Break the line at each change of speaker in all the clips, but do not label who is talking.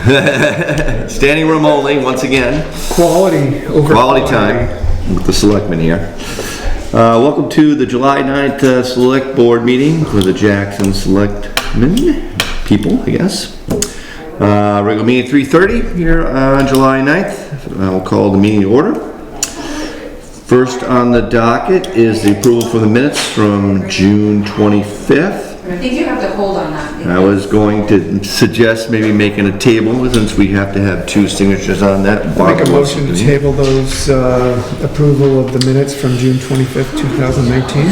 Standing room only, once again.
Quality over
Quality time with the selectmen here. Welcome to the July 9th select board meeting for the Jackson Selectmen people, I guess. Regular meeting 3:30 here on July 9th. I'll call the meeting to order. First on the docket is the approval for the minutes from June 25th.
I think you have to hold on that.
I was going to suggest maybe making a table, since we have to have two signatures on that.
Make a motion to table those approval of the minutes from June 25th, 2019.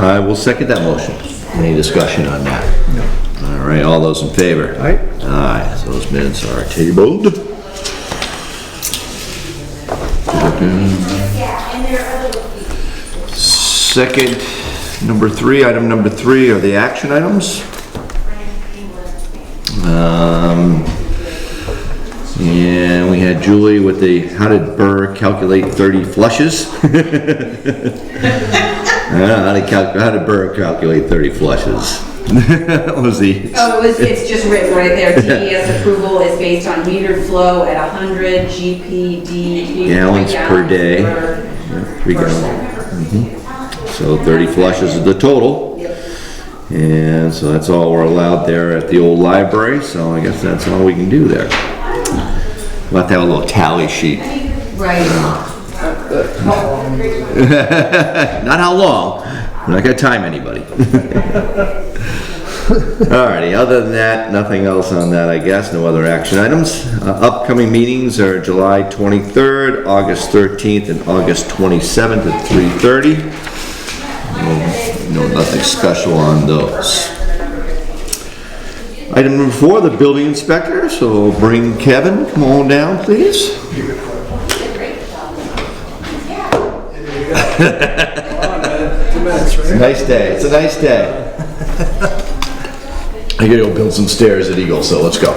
I will second that motion. Any discussion on that?
No.
All right, all those in favor?
Aye.
Aye, so those minutes are tabled. Second, item number three are the action items. And we had Julie with the how did Burr calculate 30 flushes? How did Burr calculate 30 flushes? Was he?
Oh, it's just written right there. DES approval is based on metered flow at 100 GPD
Gallons per day. 3 gallons. So 30 flushes is the total.
Yep.
And so that's all we're allowed there at the old library, so I guess that's all we can do there. We'll have to have a little tally sheet.
Right.
Not how long. We're not gonna time anybody. Alrighty, other than that, nothing else on that, I guess. No other action items. Upcoming meetings are July 23rd, August 13th, and August 27th at 3:30. No, nothing special on those. Item number 4, the building inspector. So we'll bring Kevin. Come on down, please. It's a nice day. It's a nice day. I gotta go build some stairs at Eagle, so let's go.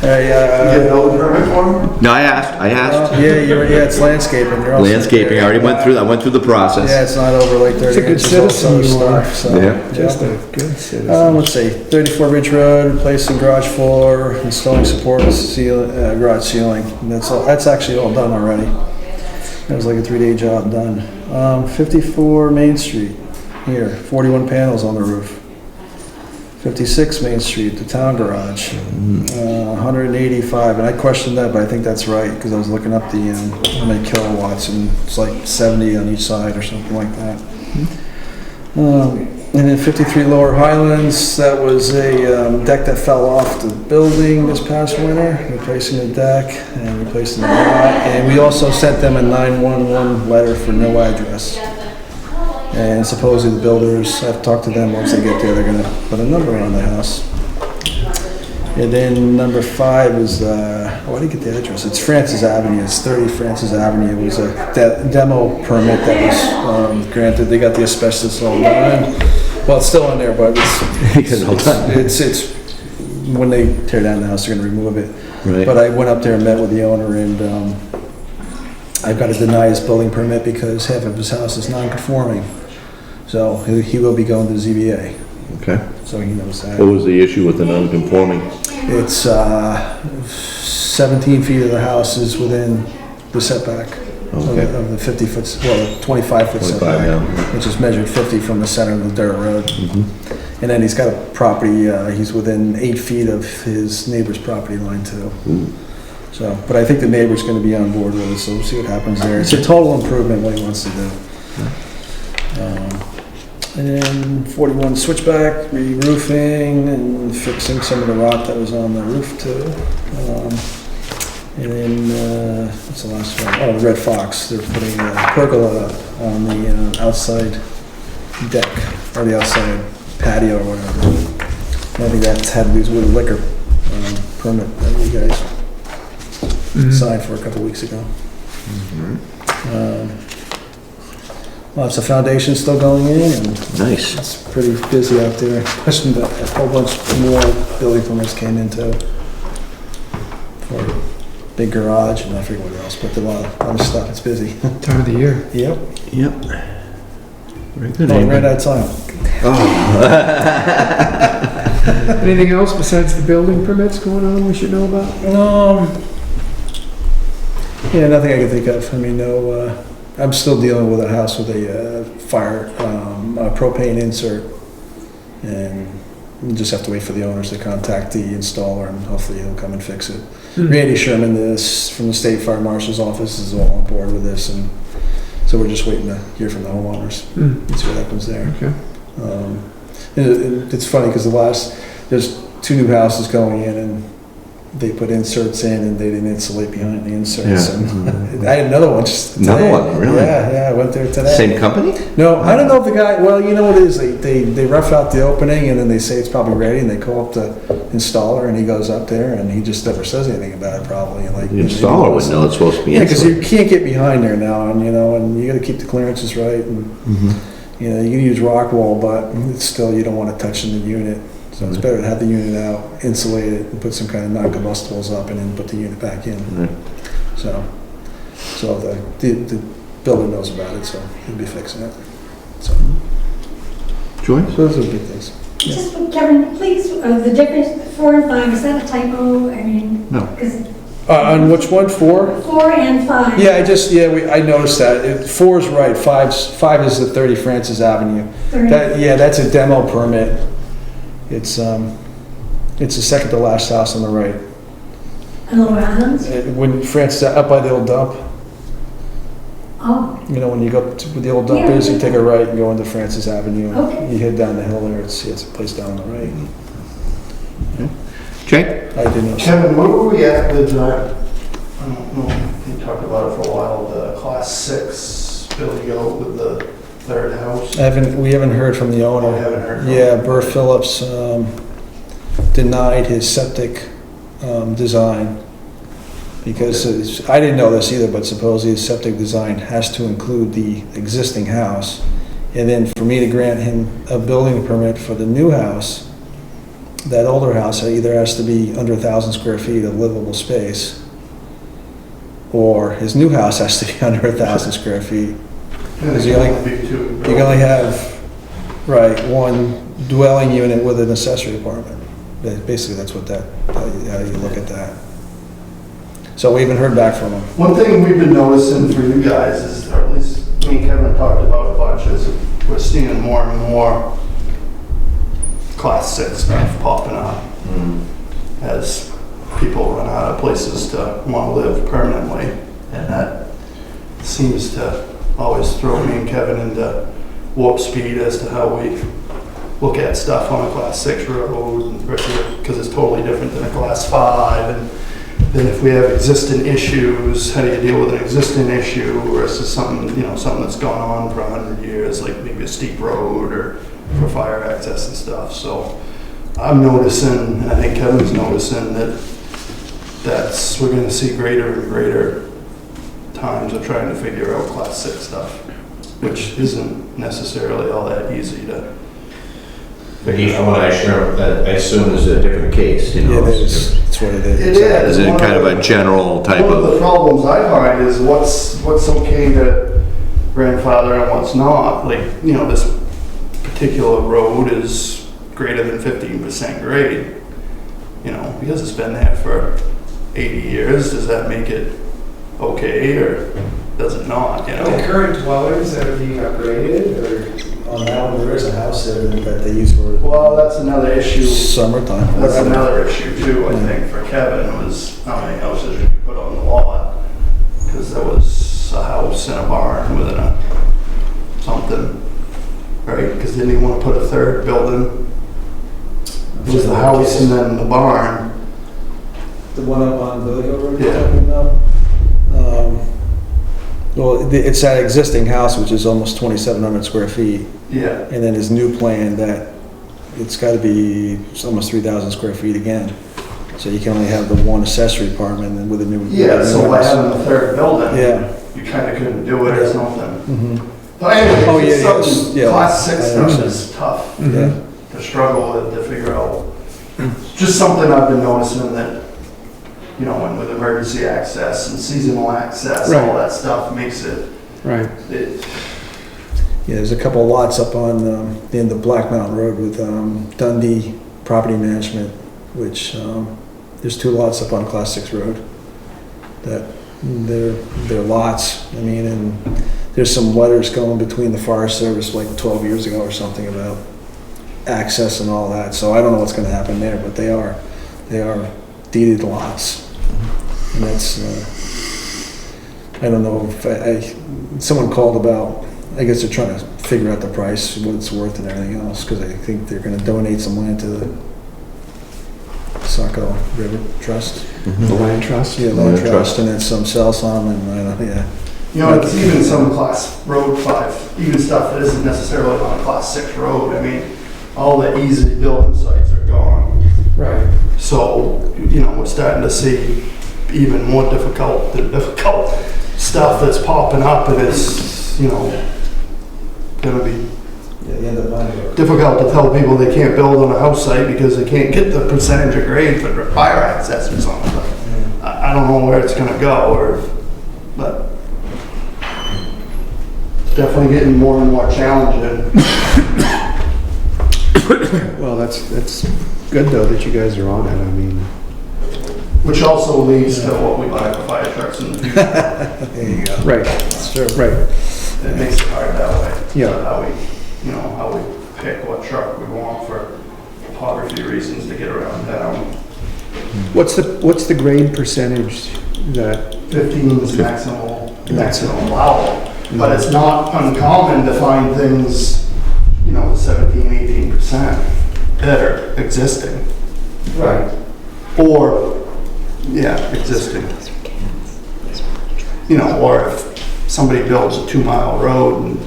There you go.
You get an old permit for them?
No, I asked.
Yeah, it's landscaping. You're also-
Landscaping. I already went through the process.
Yeah, it's not over like 30
It's a good
inches.
citizen
also
you are.
stuff, so,
Yeah.
Just a good citizen.
Let's see, 34 Ridge Road, replacing garage floor, installing supports, garage ceiling. And that's actually all done already. That was like a 3-day job done. 54 Main Street, here, 41 panels on the roof. 56 Main Street, the town garage, 185, and I questioned that, but I think that's right, because I was looking up the, how many kilowatts, and it's like 70 on each side or something like that. And then 53 Lower Highlands, that was a deck that fell off the building this past winter, replacing the deck and replacing the lot, and we also sent them a 911 letter for no address. And supposedly the builders, I've talked to them, once they get there, they're gonna put a number on the house. And then number 5 is, I didn't get the address, it's Francis Avenue, it's 30 Francis Avenue. It was a demo permit that was granted, they got the asbestos all done. Well, it's still on there, but it's when they tear down the house, they're gonna remove it.
Right.
But I went up there and met with the owner, and I've got to deny his building permit because half of his house is non-conforming. So he will be going to the ZBA,
Okay.
so he knows that.
What was the issue with the non-conforming?
It's 17 feet of the house is within the setback
Okay.
of the 50-foot, well, 25-foot
25,
setback,
yeah.
which is measured 50 from the center of the dirt road. And then he's got a property, he's within 8 feet of his neighbor's property line too. So, but I think the neighbor's gonna be on board with it, so we'll see what happens there. It's a total improvement what he wants to do. And then 41 Switchback, re-roofing and fixing some of the rot that was on the roof too. And then, what's the last one? Oh, the Red Fox, they're putting a pergola on the outside deck, or the outside patio or whatever. I think that's had to do with a liquor permit that you guys signed for a couple weeks ago. Lots of foundations still going in, and
Nice.
it's pretty busy out there. Pushing a whole bunch more building permits came in too. For big garage and I forget what else, but a lot of stuff. It's busy.
Time of the year.
Yep.
Very good.
Oh, we ran out of time.
Anything else besides the building permits going on we should know about?
Yeah, nothing I can think of. I mean, no, I'm still dealing with a house with a fire, a propane insert. And we just have to wait for the owners to contact the installer and hopefully he'll come and fix it. Randy Sherman, from the State Fire Marshal's office, is all on board with this, and so we're just waiting to hear from the homeowners and see what happens there.
Okay.
It's funny because there's 2 new houses going in and they put inserts in and they didn't insulate behind the inserts.
Yeah.
And I had another one just today.
Another one, really?
Yeah, I went there today.
Same company?
No, I don't know if the guy, well, you know what it is, they rough out the opening and then they say it's probably ready and they call up the installer and he goes up there and he just never says anything about it probably. Like,
The installer would know it's supposed to be
Yeah, because you
insulated.
can't get behind there now and, and you gotta keep the clearances right and, you can use rock wool, but it's still, you don't want to touch in the unit. So it's better to have the unit out, insulate it and put some kind of non-combustibles up and then put the unit back in.
Right.
So the builder knows about it, so he'll be fixing it. So
Joyce?
those are big things.
Just, Kevin, please, the difference, 4 and 5, is that a typo? I mean,
No.
because
On which one? 4?
4 and 5.
Yeah, I noticed that. 4 is right. 5 is the 30 Francis Avenue. That's a demo permit. It's the second to last house on the right.
And Lower Islands?
When Francis, up by the old dump,
Oh,
when you go to where the old dump
Yeah.
is, you take a right and go into Francis Avenue.
Okay.
You head down the hill there, it's a place down on the right.
Jake?
I didn't know.
Kevin, where were we at with, I don't know, you talked about it for a while, the class 6 Billy Goat with the third house?
We haven't heard from the owner.
Oh, you haven't heard from
Yeah,
him?
Burr Phillips denied his septic design because I didn't know this either, but supposedly his septic design has to include the existing house. And then for me to grant him a building permit for the new house, that older house either has to be under 1,000 square feet of livable space, or his new house has to be under 1,000 square feet.
And
you
it can
only-
only be 2
You can only have, one dwelling unit with an accessory apartment. Basically, that's what how you look at that. So we haven't heard back from him.
One thing we've been noticing for you guys is, or at least me and Kevin talked about a bunch, is we're seeing more and more class 6 stuff popping up as people run out of places to want to live permanently. And that seems to always throw me and Kevin into warp speed as to how we look at stuff on a class 6 road, because it's totally different than a class 5. And then if we have existing issues, how do you deal with an existing issue versus something, something that's gone on for 100 years, like maybe a steep road or for fire access and stuff. So I'm noticing, and I think Kevin's noticing, we're going to see greater and greater times of trying to figure out class 6 stuff, which isn't necessarily all that easy to.
But each one I assume is a different case,
Yeah, it is. That's what it is.
It is.
Is it kind of a general type
One of the
of?
problems I find is what's okay to grandfather and what's not. Like, this particular road is greater than 15% grade, because it's been there for 80 years. Does that make it okay, or does it not,
The current dwellings that are being upgraded, or on that one, there is a house there that they use for
Well, that's another issue.
summertime.
That's another issue too, I think, for Kevin, was how many houses you could put on the lot. Because there was a house and a barn within something, right? Because didn't he want to put a third building? It was the house and then the barn.
The one up on Billy Goat Road you're
Yeah.
talking about? Well, it's that existing house, which is almost 2,700 square feet,
Yeah.
and then his new plan that it's got to be almost 3,000 square feet again. So you can only have the one accessory apartment and with a new.
Yeah, so by having the third building,
Yeah.
you kind of couldn't do it or something.
Mhm.
But anyway,
Oh,
it's
yeah,
something,
yes, yeah.
class 6
I
stuff
understand.
is tough
Yeah.
to struggle with, to figure out. It's just something I've been noticing that, and with emergency access and seasonal access,
Right.
all that stuff makes it,
Right.
Yeah, there's a couple of lots up on the end of Black Mountain Road with Dundee property management, which, there's 2 lots up on Class 6 Road that they're lots. I mean, and there's some letters going between the Forest Service like 12 years ago or something about access and all that. So I don't know what's gonna happen there, but they are deeded lots. And that's, I don't know if someone called about, I guess they're trying to figure out the price, what it's worth and everything else, because I think they're gonna donate some land to the Saco River Trust.
The land trust?
Yeah, land trust, and then some sell some, and I don't, yeah.
You know, it's even some class road 5, even stuff that isn't necessarily on a class 6 road. I mean, all the easy building sites are gone.
Right.
So, you know, we're starting to see even more difficult stuff that's popping up, and it's, you know, gonna be difficult to tell people they can't build on a house site because they can't get the percentage of grade for fire access or something. I don't know where it's gonna go, but definitely getting more and more challenging.
Well, that's good though that you guys are on it. I mean,
Which also leads to what we buy for fire trucks in the future.
There you go.
right,
That's true.
right.
It makes it hard that way.
Yeah.
How we pick what truck we want for topography reasons to get around town.
What's the grade percentage that,
15 is maximum allowable. But it's not uncommon to find things, 17, 18% that are existing.
right,
Or, existing. Or if somebody builds a 2-mile road and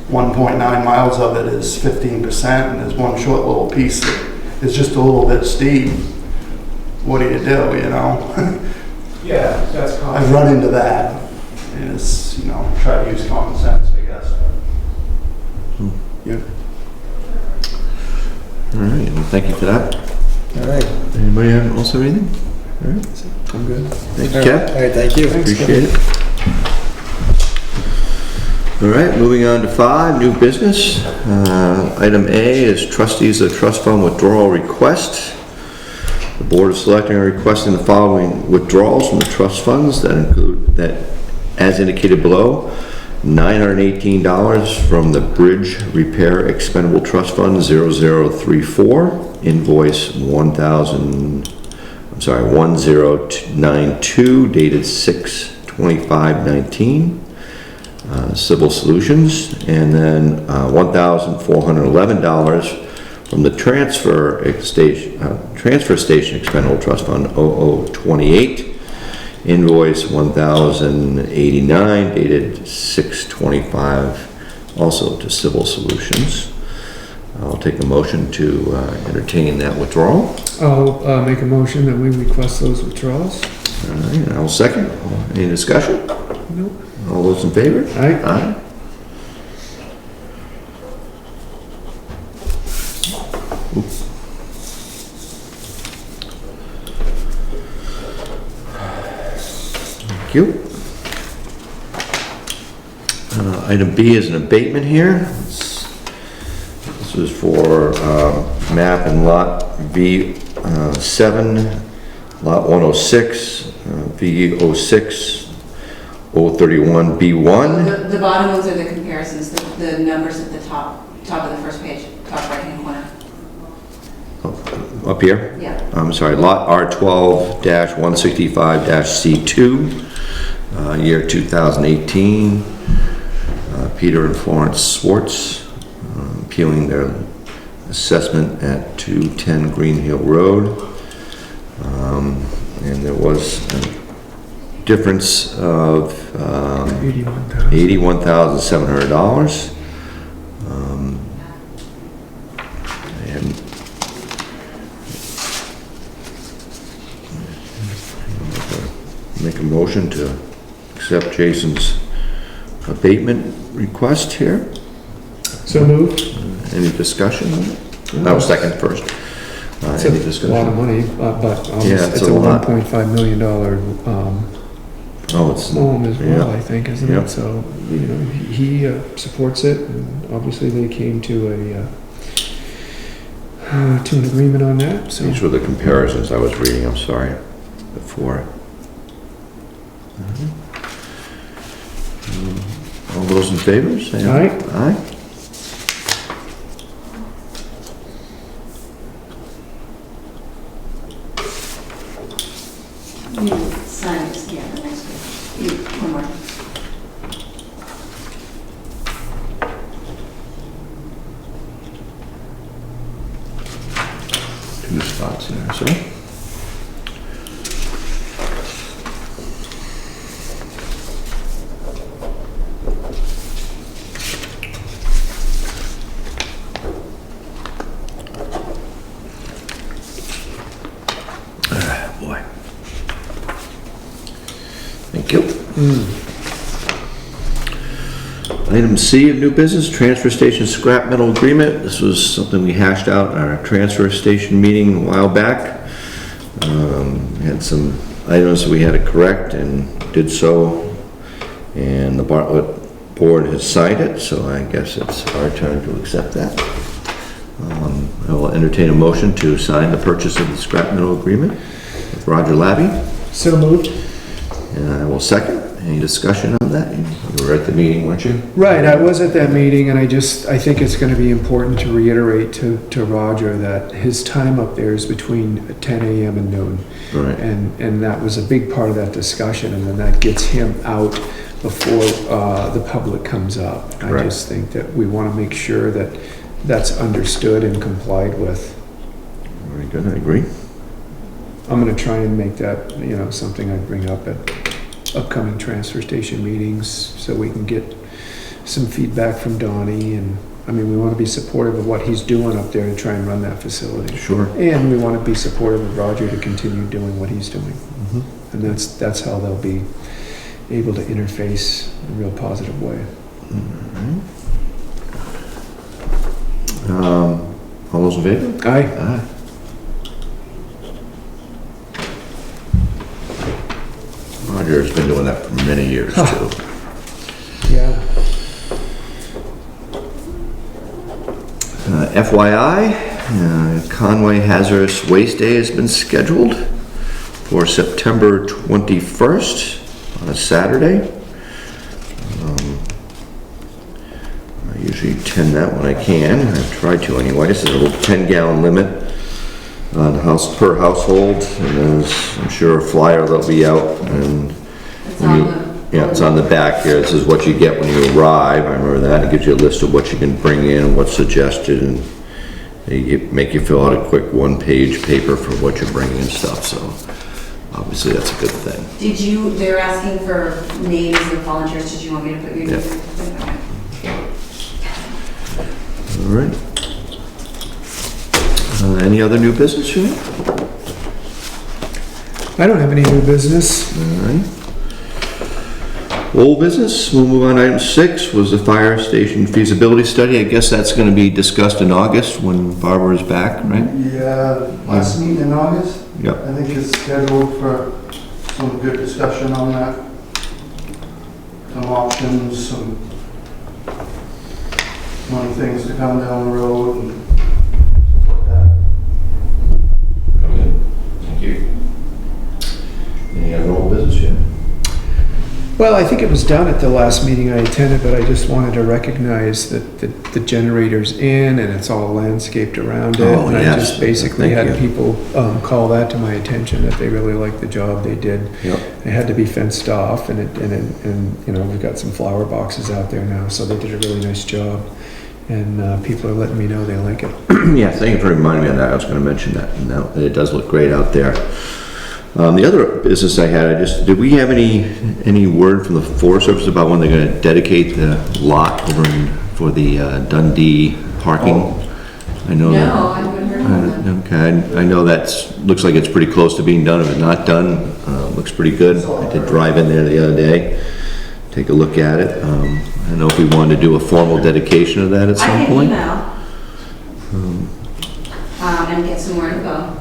1.9 miles of it is 15% and there's one short little piece that is just a little bit steep, what do?
yeah, that's
I've run into that. Is, try to use common sense, I guess.
Yeah. All right, well, thank you for that.
All right.
Anybody else have anything? All right,
I'm good.
thank you,
All
Kev.
right, thank you.
Appreciate it. All right, moving on to 5, new business. Item A is trustees of trust fund withdrawal request. The Board of Selectmen are requesting the following withdrawals from the trust funds that include, as indicated below, $918 from the Bridge Repair Expendable Trust Fund 0034, invoice 1092 dated 6/25/19. Civil Solutions, and then $1,411 from the Transfer Station Expendable Trust Fund 0028, invoice 1089 dated 6/25, also to Civil Solutions. I'll take a motion to entertain that withdrawal.
I'll make a motion that we request those withdrawals.
All right, and I'll second. Any discussion?
Nope.
All those in favor?
Aye.
Aye. Thank you. Item B is an abatement here. This is for map and lot V7, lot 106, V06, 031 B1.
The bottom ones are the comparisons, the numbers at the top of the first page, top right-hand corner.
Up here?
Yeah.
I'm sorry, lot R12-165-C2, year 2018. Peter and Florence Swartz, appealing their assessment at 210 Green Hill Road. And there was a difference of $81,700. And make a motion to accept Jason's abatement request here.
So moved.
Any discussion on it? No, second first.
It's
Any
a
discussion?
lot of money, but
Yeah,
it's a
lot.
$1.5 million
Oh, it's,
loan as well,
yeah.
I think, isn't
Yeah.
it? So, he supports it, and obviously they came to to an agreement on that, so.
These were the comparisons I was reading, I'm sorry, before. All those in favor, say aye.
Aye.
Aye.
You sign this, yeah, that's good. One more.
Two spots there, so. Ah, boy. Thank you. Item C of new business, transfer station scrap metal agreement. This was something we hashed out in our transfer station meeting a while back. We had some items we had to correct and did so. And the Bartlett board has signed it, so I guess it's our turn to accept that. I will entertain a motion to sign the purchase of the scrap metal agreement with Roger Labby.
So moved.
And I will second. Any discussion on that? You were at the meeting, weren't you?
Right, I was at that meeting, and I think it's gonna be important to reiterate to Roger that his time up there is between 10 AM and noon.
Right.
And that was a big part of that discussion, and then that gets him out before the public comes up. I
Correct.
just think that we wanna make sure that that's understood and complied with.
Very good, I agree.
I'm gonna try and make that, something I bring up at upcoming transfer station meetings, so we can get some feedback from Donnie, and, we wanna be supportive of what he's doing up there to try and run that facility.
Sure.
And we wanna be supportive of Roger to continue doing what he's doing. And that's how they'll be able to interface in a real positive way.
All those in favor?
Aye.
Aye. Roger has been doing that for many years, too.
Yeah.
FYI, Conway Hazardous Waste Day has been scheduled for September 21st on a Saturday. I usually attend that when I can. I try to anyway. There's a little 10-gallon limit on per household, and there's, I'm sure, a flyer that'll be out, and
It's on the.
yeah, it's on the back here. This is what you get when you arrive. I remember that. It gives you a list of what you can bring in, what's suggested, and they make you fill out a quick one-page paper for what you're bringing and stuff, so obviously that's a good thing.
They're asking for names of volunteers, did you want me to put your name?
Yeah.
Okay.
All right. Any other new business here?
I don't have any new business.
All right. Old business, we'll move on. Item 6 was the fire station feasibility study. I guess that's going to be discussed in August when Barbara is back, right?
Yeah, last meeting in August,
Yep.
I think is scheduled for some good discussion on that. Some options, some things to come down the road and stuff like that.
Thank you. Any other old business yet?
Well, I think it was done at the last meeting I attended, but I just wanted to recognize that the generator's in and it's all landscaped around it.
Oh,
And I
yes.
just basically
Thank
had
you.
people call that to my attention, that they really liked the job they did.
Yep.
It had to be fenced off, and we've got some flower boxes out there now, so they did a really nice job. And people are letting me know they like it.
Yeah, thank you for reminding me of that. I was going to mention that. No, it does look great out there. The other business I had, did we have any word from the Forest Service about when they're going to dedicate the lot for the Dundee parking? I know that.
No, I haven't heard of that.
Okay, I know looks like it's pretty close to being done. If it's not done, looks pretty good. I did drive in there the other day, take a look at it. I don't know if we wanted to do a formal dedication of that at
I
some
can
point.
email. And get some more info.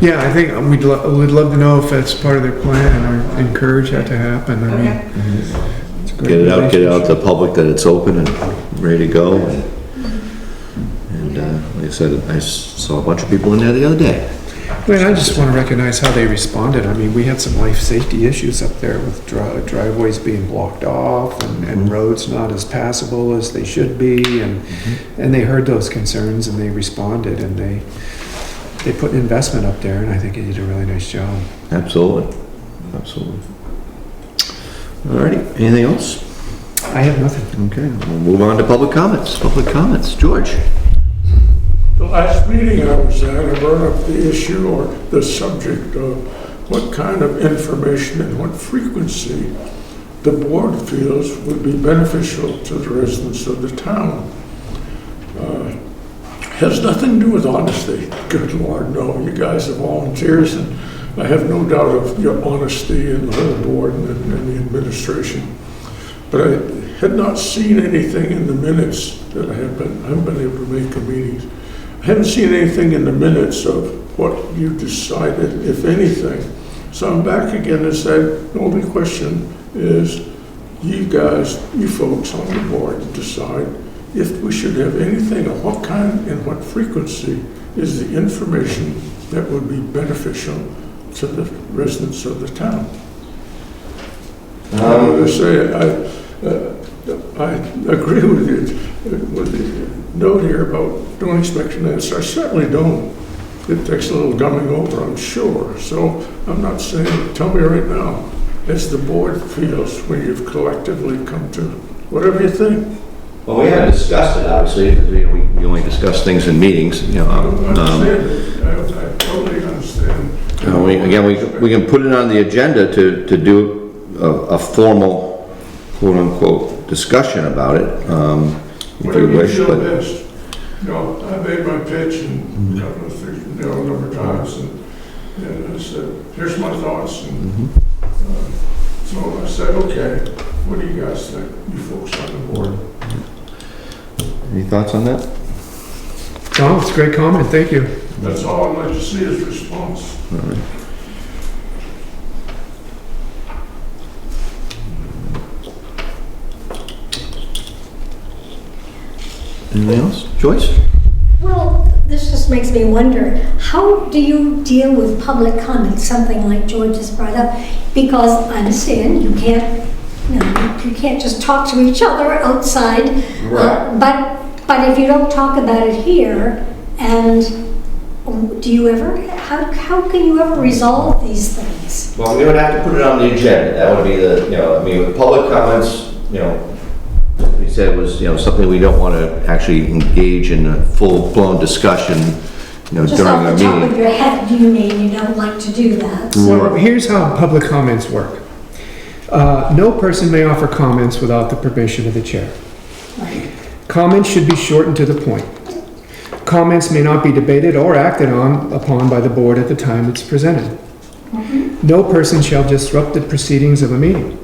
Yeah, I think we'd love to know if that's part of their plan, or encourage that to happen. I mean,
Okay.
it's a great
Get it out
relationship.
to the public that it's open and ready to go. And like I I said, I saw a bunch of people in there the other day.
I mean, I just want to recognize how they responded. I mean, we had some life safety issues up there with driveways being blocked off and roads not as passable as they should be, and they heard those concerns and they responded, and they put an investment up there, and I think they did a really nice job.
Absolutely. Absolutely. All righty, anything else?
I have nothing.
Okay, we'll move on to public comments. Public comments. George?
The last meeting I was at, I brought up the issue or the subject of what kind of information and what frequency the board feels would be beneficial to the residents of the town. Has nothing to do with honesty. Good Lord, no. You guys are volunteers, and I have no doubt of your honesty and the whole board and the administration. But I had not seen anything in the minutes that I haven't been able to make the meetings. I haven't seen anything in the minutes of what you decided, if anything. So I'm back again and said, the only question is, you guys, you folks on the board decide if we should have anything, of what kind and what frequency is the information that would be beneficial to the residents of the town. I want to say, I agree with you, with the note here about don't expect an answer. I certainly don't. It takes a little gumming over, I'm sure. So I'm not saying, tell me right now, as the board feels when you've collectively come to whatever you think.
Well, we haven't discussed it, obviously, because we only discuss things in meetings, you know.
I understand it. I totally understand.
We can put it on the agenda to do a formal, quote-unquote, discussion about it, if you
Whatever you
wish,
feel
but...
best. You know, I made my pitch and a couple of things, a number of times, and I said, here's my thoughts. And so I said, okay, what do you guys think, you folks on the board?
Any thoughts on that?
Oh, it's a great comment, thank you.
That's all I'd like to see is response.
All right. Anything else? Joyce?
Well, this just makes me wonder, how do you deal with public comment, something like George has brought up? Because I understand you can't, you can't just talk to each other outside.
Right.
But if you don't talk about it here, and do you ever, how can you ever resolve these things?
Well, we would have to put it on the agenda. That would be the, with public comments, we said was, something we don't want to actually engage in a full-blown discussion,
Just
during
off
a
the top of
meeting.
your head, you mean you don't like to do that? So
Well, here's how public comments work. No person may offer comments without the permission of the chair.
Right.
Comments should be short and to the point. Comments may not be debated or acted upon by the board at the time it's presented. No person shall disrupt the proceedings of a meeting.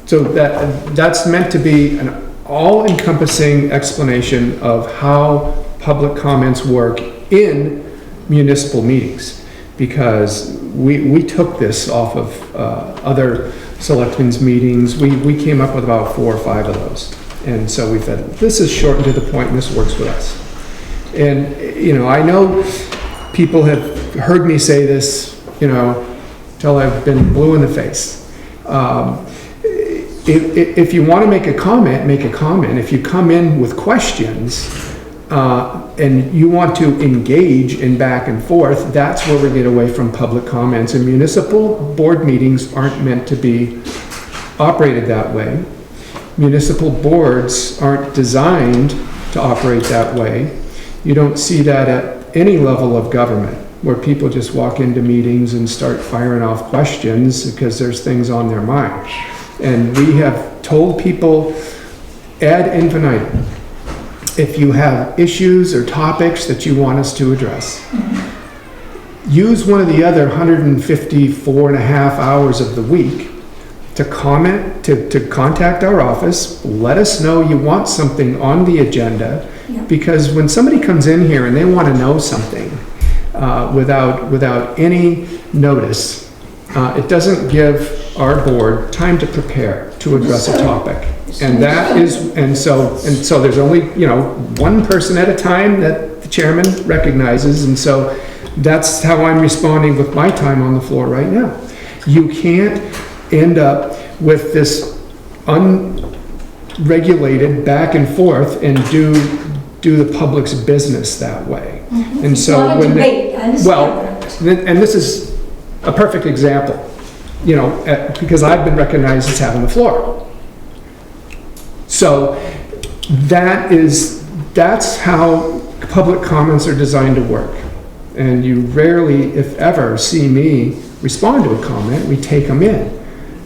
So that's meant to be an all-encompassing explanation of how public comments work in municipal meetings, because we took this off of other selectmen's meetings. We came up with about 4 or 5 of those, and so we said this is short and to the point, and this works with us. And I know people have heard me say this, till I've been blue in the face. If you want to make a comment, make a comment. If you come in with questions and you want to engage in back and forth, that's where we get away from public comments. And municipal board meetings aren't meant to be operated that way. Municipal boards aren't designed to operate that way. You don't see that at any level of government, where people just walk into meetings and start firing off questions because there's things on their mind. And we have told people ad infinitum, if you have issues or topics that you want us to address, use one of the other 154 and a half hours of the week to comment, to contact our office, let us know you want something on the agenda, because when somebody comes in here and they want to know something without any notice, it doesn't give our board time to prepare to address a topic. And that is, and so there's only, one person at a time that that the chairman recognizes, and so that's how I'm responding with my time on the floor right now. You can't end up with this unregulated back and forth and do the public's business that way. And
It's
so
not a
when they-
debate, I understand
well,
that.
and this is a perfect example, you know, because I've been recognized as having the floor. So that's how public comments are designed to work. And you rarely, if ever, see me respond to a comment. We take them in.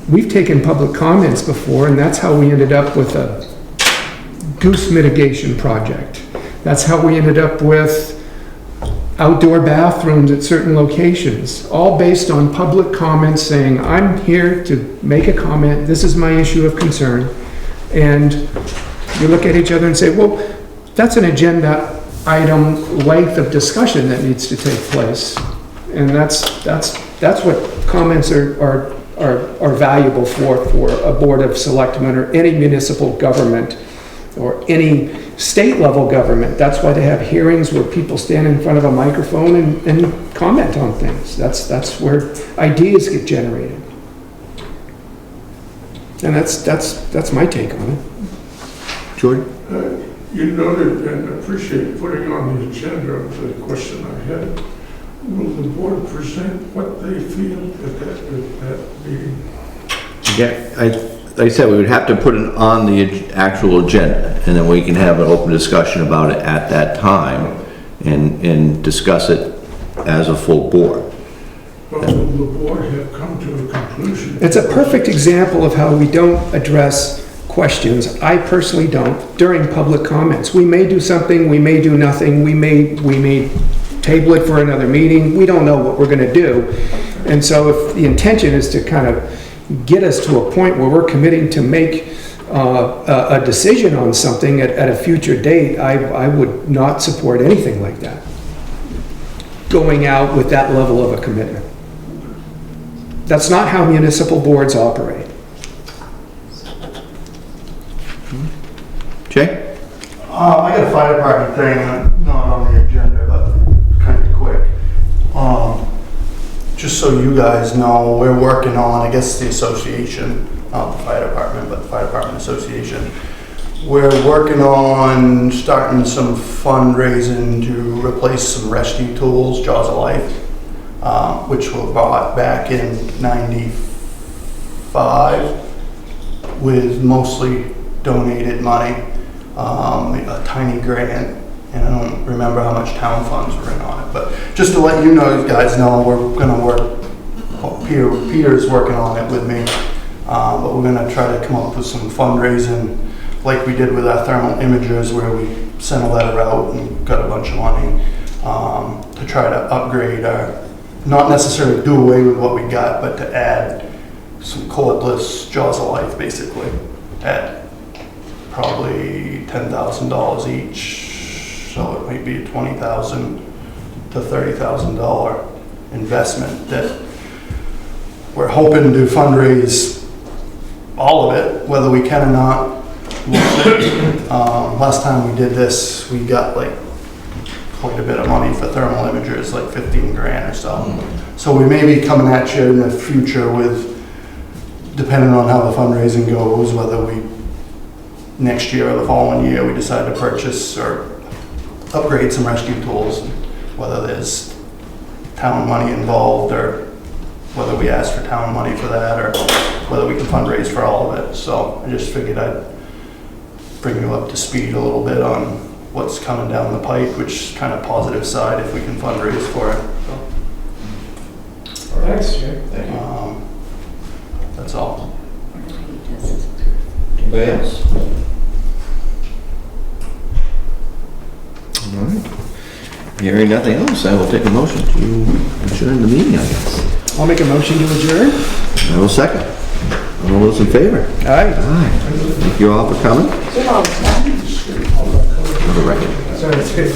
We've taken public comments before, and that's how we ended up with a goose mitigation project. That's how we ended up with outdoor bathrooms at certain locations, all based on public comments saying, I'm here to make a comment, this is my issue of concern. And you look at each other and say, well, that's an agenda item length of discussion that needs to take place. And that's what comments are valuable for a board of selectmen or any municipal government or any state level government. That's why they have hearings where people stand in front of a microphone and comment on things. That's where ideas get generated. And that's my take on it.
Jordan?
You noted and appreciate putting on the agenda the question I had. Will the board present what they feel at that meeting?
Yeah, like I said, we would have to put it on the actual agenda, and then we can have an open discussion about it at that time and discuss it as a full board.
But will the board have come to a conclusion?
It's a perfect example of how we don't address questions. I personally don't during public comments. We may do something, we may do nothing, we may table it for another meeting. We don't know what we're going to do. And so if the intention is to kind of get us to a point where we're committing to make a decision on something at a future date, I would not support anything like that. Going out with that level of a commitment. That's not how municipal boards operate.
Jay?
I got a fire department thing, not on the agenda, but kind of quick. Just so you guys know, we're working on, I guess the association, not the fire department, but the fire department association. We're working on starting some fundraising to replace some rescue tools, Jaws of Life, which were bought back in '95 with mostly donated money, a tiny grant, and I don't remember how much town funds were in on it, but just to let you guys know, we're gonna work, Peter's working on it with me, but we're gonna try to come up with some fundraising like we did with our thermal imagers, where we sent a letter out and got a bunch of money to try to upgrade our, not necessarily do away with what we got, but to add some cordless Jaws of Life basically at probably $10,000 each. So it might be a $20,000 to $30,000 investment that we're hoping to fundraise all of it, whether we can or not. Last time we did this, we got like quite a bit of money for thermal imagers, like 15 grand or so. So we may be coming at you in the future with, depending on how the fundraising goes, whether we, next year or the following year, we decide to purchase or upgrade some rescue tools, whether there's town money involved or whether we ask for town money for that or whether we can fundraise for all of it. So I just figured I'd bring you up to speed a little bit on what's coming down the pipe, which is kind of positive side if we can fundraise for it. So,
Thanks, Jay.
that's all.
Anybody else?
All right. Hearing nothing else, I will take a motion to adjourn the meeting, I guess.
I'll make a motion to adjourn.
I will second. All those in favor?
Aye.
Aye. Thank you all for coming. For the record.
Sorry, it's good.